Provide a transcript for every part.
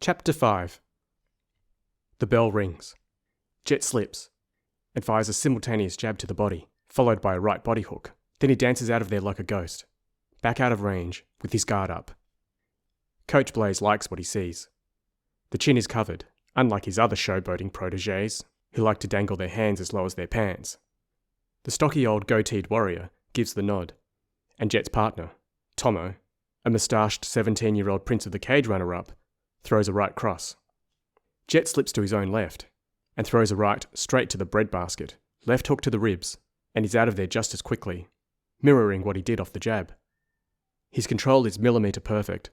Chapter 5. The bell rings. Jett slips and fires a simultaneous jab to the body, followed by a right body hook. Then he dances out of there like a ghost, back out of range, with his guard up. Coach Blaze likes what he sees. The chin is covered, unlike his other showboating protégés, who like to dangle their hands as low as their pants. The stocky old goateed warrior gives the nod, and Jett's partner, Tomo, a moustached 17-year-old Prince of the Cage runner-up, throws a right cross. Jett slips to his own left, and throws a right straight to the breadbasket, left hook to the ribs, and he's out of there just as quickly, mirroring what he did off the jab. His control is millimetre perfect,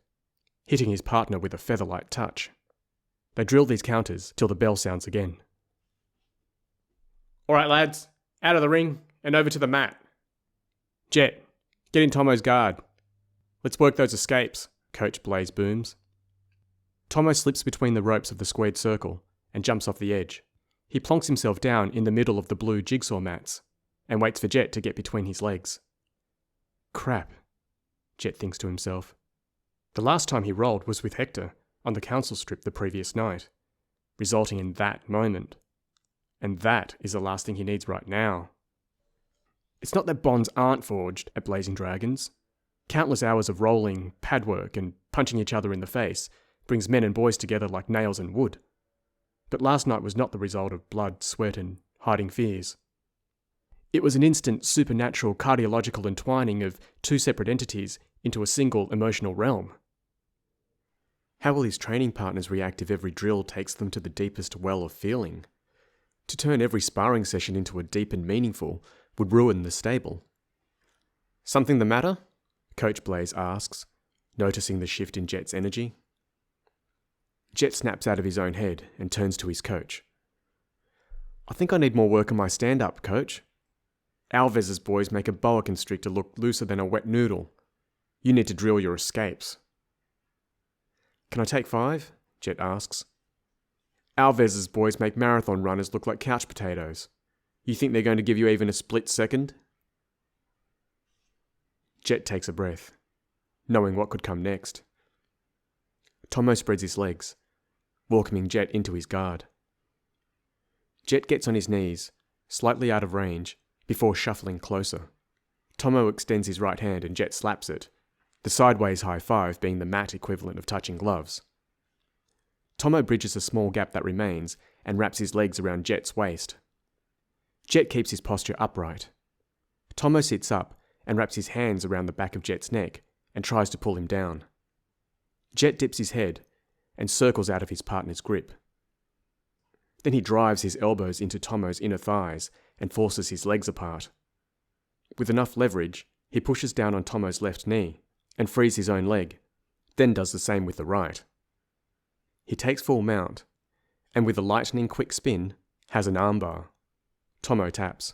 hitting his partner with a feather-light touch. They drill these counters till the bell sounds again. "All right, lads, out of the ring and over to the mat. Jett, get in Tomo's guard. Let's work those escapes," Coach Blaze booms. Tomo slips between the ropes of the squared circle and jumps off the edge. He plonks himself down in the middle of the blue jigsaw mats and waits for Jett to get between his legs. Crap, Jett thinks to himself. The last time he rolled was with Hector on the council strip the previous night, resulting in that moment. And that is the last thing he needs right now. It's not that bonds aren't forged at Blazing Dragons. Countless hours of rolling, pad work, and punching each other in the face brings men and boys together like nails and wood. But last night was not the result of blood, sweat, and hiding fears. It was an instant supernatural cardiological entwining of two separate entities into a single emotional realm. How will his training partners react if every drill takes them to the deepest well of feeling? To turn every sparring session into a deep and meaningful would ruin the stable. "Something the matter?" Coach Blaze asks, noticing the shift in Jett's energy. Jett snaps out of his own head and turns to his coach. "I think I need more work on my stand-up, coach. Alvez's boys make a boa constrictor look looser than a wet noodle. You need to drill your escapes." "Can I take 5? Jett asks. "Alvez's boys make marathon runners look like couch potatoes. You think they're going to give you even a split second?" Jett takes a breath, knowing what could come next. Tomo spreads his legs, welcoming Jett into his guard. Jett gets on his knees, slightly out of range, before shuffling closer. Tomo extends his right hand and Jett slaps it, the sideways high five being the mat equivalent of touching gloves. Tomo bridges a small gap that remains and wraps his legs around Jett's waist. Jett keeps his posture upright. Tomo sits up and wraps his hands around the back of Jett's neck and tries to pull him down. Jett dips his head and circles out of his partner's grip. Then he drives his elbows into Tomo's inner thighs and forces his legs apart. With enough leverage, he pushes down on Tomo's left knee and frees his own leg, then does the same with the right. He takes full mount, and with a lightning quick spin, has an armbar. Tomo taps.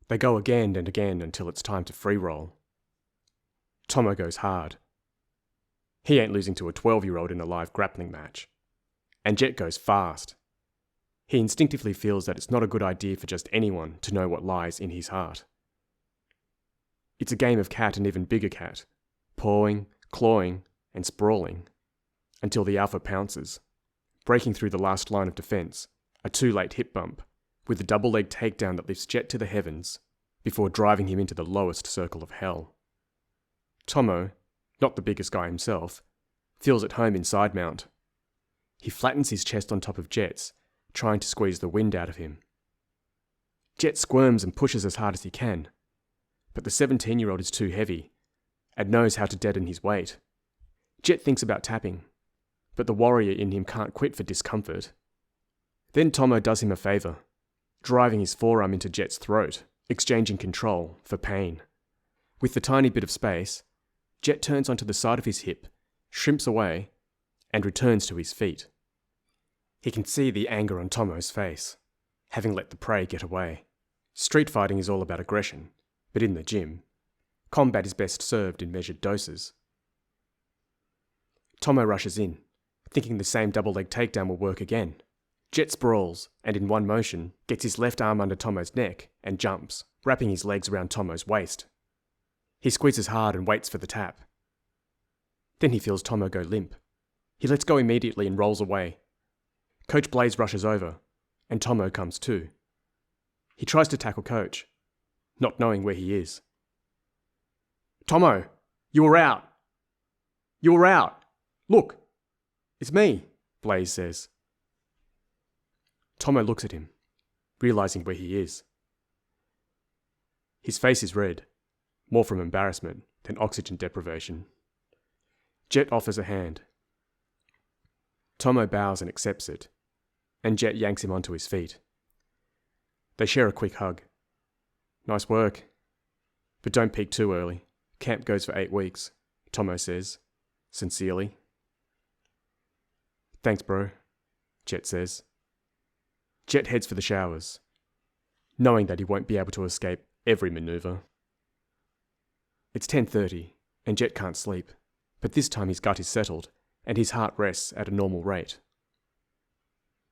They go again and again until it's time to free roll. Tomo goes hard. He ain't losing to a 12-year-old in a live grappling match. And Jett goes fast. He instinctively feels that it's not a good idea for just anyone to know what lies in his heart. It's a game of cat and even bigger cat, pawing, clawing, and sprawling, until the alpha pounces, breaking through the last line of defense, a too-late hip bump, with a double-leg takedown that lifts Jett to the heavens, before driving him into the lowest circle of hell. Tomo, not the biggest guy himself, feels at home in side mount. He flattens his chest on top of Jett's, trying to squeeze the wind out of him. Jett squirms and pushes as hard as he can, but the 17-year-old is too heavy, and knows how to deaden his weight. Jett thinks about tapping, but the warrior in him can't quit for discomfort. Then Tomo does him a favour, driving his forearm into Jett's throat, exchanging control for pain. With the tiny bit of space, Jett turns onto the side of his hip, shrimps away, and returns to his feet. He can see the anger on Tomo's face, having let the prey get away. Street fighting is all about aggression, but in the gym, combat is best served in measured doses. Tomo rushes in, thinking the same double-leg takedown will work again. Jett sprawls, and in one motion, gets his left arm under Tomo's neck and jumps, wrapping his legs around Tomo's waist. He squeezes hard and waits for the tap. Then he feels Tomo go limp. He lets go immediately and rolls away. Coach Blaze rushes over, and Tomo comes too. He tries to tackle Coach, not knowing where he is. "Tomo, you were out! You were out! Look! It's me," Blaze says. Tomo looks at him, realising where he is. His face is red, more from embarrassment than oxygen deprivation. Jett offers a hand. Tomo bows and accepts it, and Jett yanks him onto his feet. They share a quick hug. "Nice work. But don't peak too early. Camp goes for 8 weeks, Tomo says, sincerely. "Thanks, bro," Jett says. Jett heads for the showers, knowing that he won't be able to escape every manoeuvre. It's 10:30, and Jett can't sleep, but this time his gut is settled, and his heart rests at a normal rate.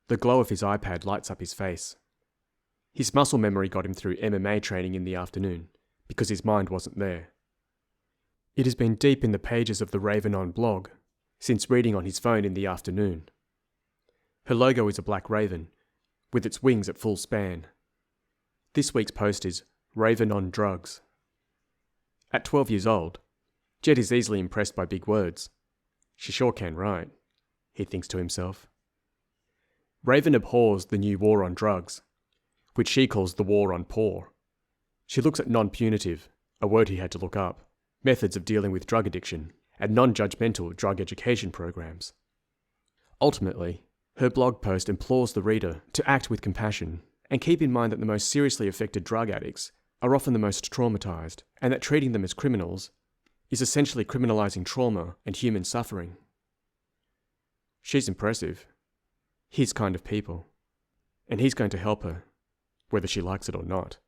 The glow of his iPad lights up his face. His muscle memory got him through MMA training in the afternoon, because his mind wasn't there. It has been deep in the pages of the Raven On blog, since reading on his phone in the afternoon. Her logo is a black raven, with its wings at full span. This week's post is Raven On Drugs. At 12 years old, Jett is easily impressed by big words. She sure can write, he thinks to himself. Raven abhors the new war on drugs, which she calls the war on poor. She looks at non-punitive, a word he had to look up, methods of dealing with drug addiction, and non-judgmental drug education programs. Ultimately, her blog post implores the reader to act with compassion and keep in mind that the most seriously affected drug addicts are often the most traumatized, and that treating them as criminals is essentially criminalizing trauma and human suffering. She's impressive. His kind of people. And he's going to help her, whether she likes it or not.